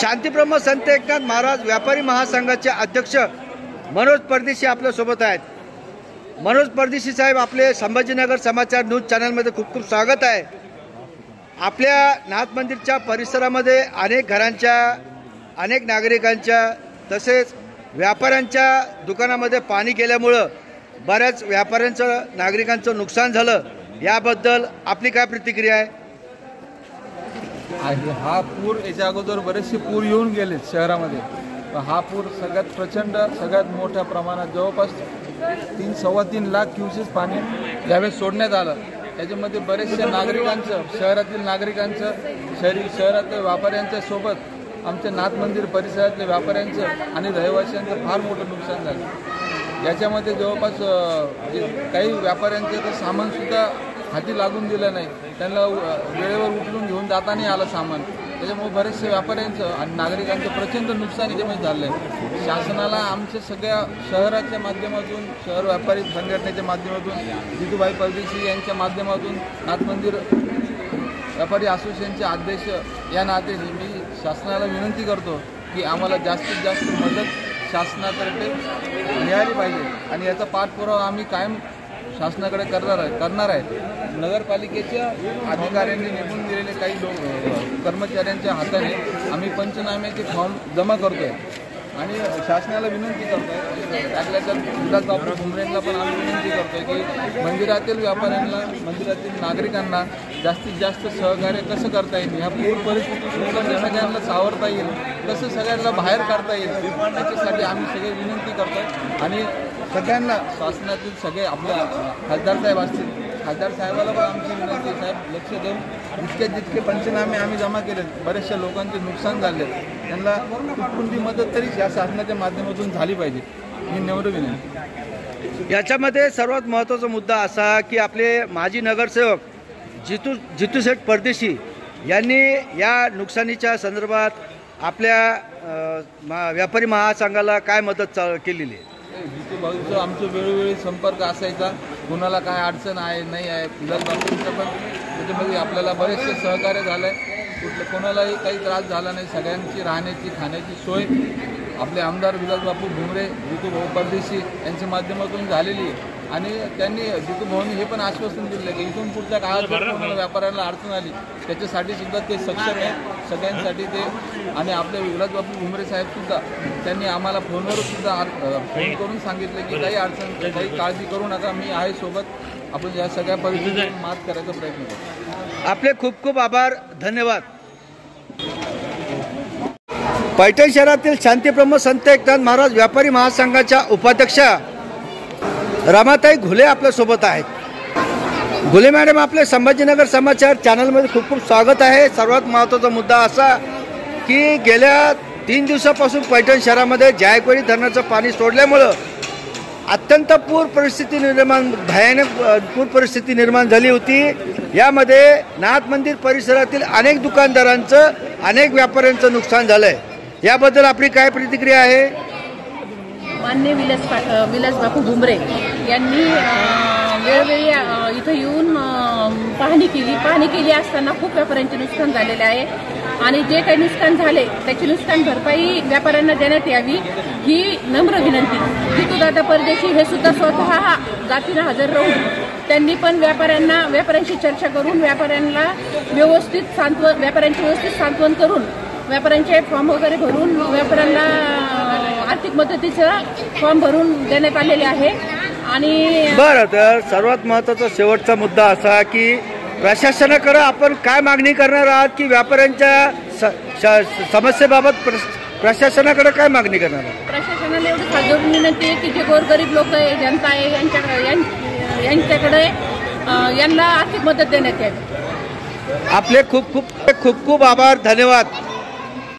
शांतीब्रह्म संत एकनाथ महाराज व्यापारी महासंघाचे अध्यक्ष मनोज परदेशी आपल्या सोबत आहेत। मनोज परदेशी साहेब, आपले संभाजीनगर समाचार न्यूज चॅनलमध्ये खूप खूप स्वागत आहे। आपल्या नाथ मंदिरच्या परिसरामध्ये अनेक घरांच्या, अनेक नागरिकांच्या तसेच व्यापाऱ्यांच्या दुकानामध्ये पाणी गेल्यामुळं बऱ्याच व्यापाऱ्यांचं, नागरिकांचं नुकसान झालं, याबद्दल आपली काय प्रतिक्रिया आहे? हा पूर याच्या अगोदर बरेचसे पूर येऊन गेले शहरामध्ये। हा पूर सगळ्यात प्रचंड, सगळ्यात मोठ्या प्रमाणात जवळपास 3-3.25 लाख क्युसेस पाणी यावेळेस सोडण्यात आलं। त्याच्यामध्ये बरेचशा नागरिकांचं, शहरातील नागरिकांचं, शहरातल्या व्यापाऱ्यांच्या सोबत आमच्या नाथ मंदिर परिसरातल्या व्यापाऱ्यांचं आणि रहिवाशांचं फार मोठं नुकसान झालं। याच्यामध्ये जवळपास काही व्यापाऱ्यांचं तर सामानसुद्धा हाती लागून दिलं नाही, त्यांना वेळेवर उचलून घेऊन जाता नाही आलं सामान। त्याच्यामुळे बरेचसे व्यापाऱ्यांचं आणि नागरिकांचं प्रचंड नुकसान याच्यामध्ये झालं आहे। शासनाला आमच्या सगळ्या शहराच्या माध्यमातून, शहर व्यापारी संघटनेच्या माध्यमातून, जितूभाई परदेशी यांच्या माध्यमातून, नाथ मंदिर व्यापारी असोसिएशनचे अध्यक्ष या नात्याने मी शासनाला विनंती करतो की आम्हाला जास्तीत जास्त मदत शासनातर्फे मिळाली पाहिजे आणि याचा पाठपुरावा आम्ही कायम शासनाकडे करणार आहे। नगरपालिकेच्या अधिकाऱ्यांनी नेमून दिलेले काही कर्मचाऱ्यांच्या हाताने आम्ही पंचनाम्याचे फॉर्म जमा करतोय आणि शासनाला विनंती करतोय। त्यातल्या विलासबापू भुमरेंना पण आम्ही विनंती करतोय की मंदिरातील व्यापाऱ्यांना, मंदिरातील नागरिकांना जास्तीत जास्त सहकार्य कसं करता येईल, ह्या पूर परिस्थितीतून सगळ्यांना सावरता येईल, कसं सगळ्यांना बाहेर काढता येईल, त्याच्यासाठी आम्ही सगळे विनंती करतोय। आणि सगळ्यांना, शासनातील सगळे आपल्या खासदार साहेब असतील, खासदार साहेबाला पण आमची विनंती, साहेब लक्ष देऊन जितके पंचनामे आम्ही जमा केले, बऱ्याचशा लोकांचे नुकसान झाले, त्यांना तुटपुंजी मदत तरी या शासनाच्या माध्यमातून झाली पाहिजे, ही नम्र विनंती। याच्यामध्ये सर्वात महत्त्वाचा मुद्दा असा की आपले माजी नगरसेवक जितू शेठ परदेशी यांनी या नुकसानीच्या संदर्भात आपल्या व्यापारी महासंघाला काय मदत केलेली आहे? जितू भाऊचा आमचा वेळोवेळी संपर्क असायचा, कोणाला काय अडचण आहे नाही आहे, विलासबापूंचं पण त्याच्यामध्ये आपल्याला बरेचसे सहकार्य झालं आहे, कोणालाही काही त्रास झाला नाही। सगळ्यांची राहण्याची, खाण्याची सोय आपले आमदार विलासबापू भुमरे, जितू भाऊ परदेशी यांच्या माध्यमातून झालेली आहे आणि त्यांनी जितू भाऊंनी हे पण आश्वासन दिलं की इथून पुढच्या काळात जर कोणाला व्यापाऱ्यांना अडचण आली त्याच्यासाठी सुद्धा ते सक्षम आहे, सगळ्यांसाठी ते। आणि आपले विलासबापू भुमरे साहेब सुद्धा त्यांनी आम्हाला फोनवर सुद्धा फोन करून सांगितलं की काही अडचण, काही काळजी करू नका, मी आहे सोबत, आपण या सगळ्या परिस्थितीतून मात करायचा प्रयत्न करू। आपले खूप खूप आभार, धन्यवाद। पैठण शहरातील शांतीब्रह्म संत एकनाथ महाराज व्यापारी महासंघाच्या उपाध्यक्ष रमाताई घुले आपल्या सोबत आहेत। घुले मॅडम, आपले संभाजीनगर समाचार चॅनलमध्ये खूप खूप स्वागत आहे। सर्वात महत्त्वाचा मुद्दा असा की गेल्या 3 दिवसापासून पैठण शहरामध्ये जायकवाडी धरणाचं पाणी सोडल्यामुळं अत्यंत भयानक पूर परिस्थिती निर्माण झाली होती। यामध्ये नाथ मंदिर परिसरातील अनेक दुकानदारांचं, अनेक व्यापाऱ्यांचं नुकसान झालं आहे, याबद्दल आपली काय प्रतिक्रिया आहे? माननीय विलासबापू भुमरे यांनी वेळोवेळी इथं येऊन पाहणी केली असताना खूप व्यापाऱ्यांचे नुकसान झालेले आहे आणि जे काही नुकसान झाले त्याची नुकसान भरपाई व्यापाऱ्यांना देण्यात यावी, ही नम्र विनंती। जितूदादा परदेशी हे सुद्धा स्वतः जातीनं हजर राहून त्यांनी पण व्यापाऱ्यांशी चर्चा करून व्यापाऱ्यांची व्यवस्थित सांत्वन करून व्यापाऱ्यांचे फॉर्म वगैरे भरून व्यापाऱ्यांना आर्थिक मदतीचं फॉर्म भरून देण्यात आलेले आहे। आणि बरं, तर सर्वात महत्त्वाचा शेवटचा मुद्दा असा की प्रशासनाकडे आपण काय मागणी करणार आहात की व्यापाऱ्यांच्या समस्येबाबत प्रशासनाकडे काय मागणी करणार आहात? प्रशासनाला एवढी खाजवून विनंती आहे की जे गोरगरीब लोक आहे, जनता आहे, यांच्याकडे यांना आर्थिक मदत देण्यात यावी। आपले खूप खूप आभार, धन्यवाद।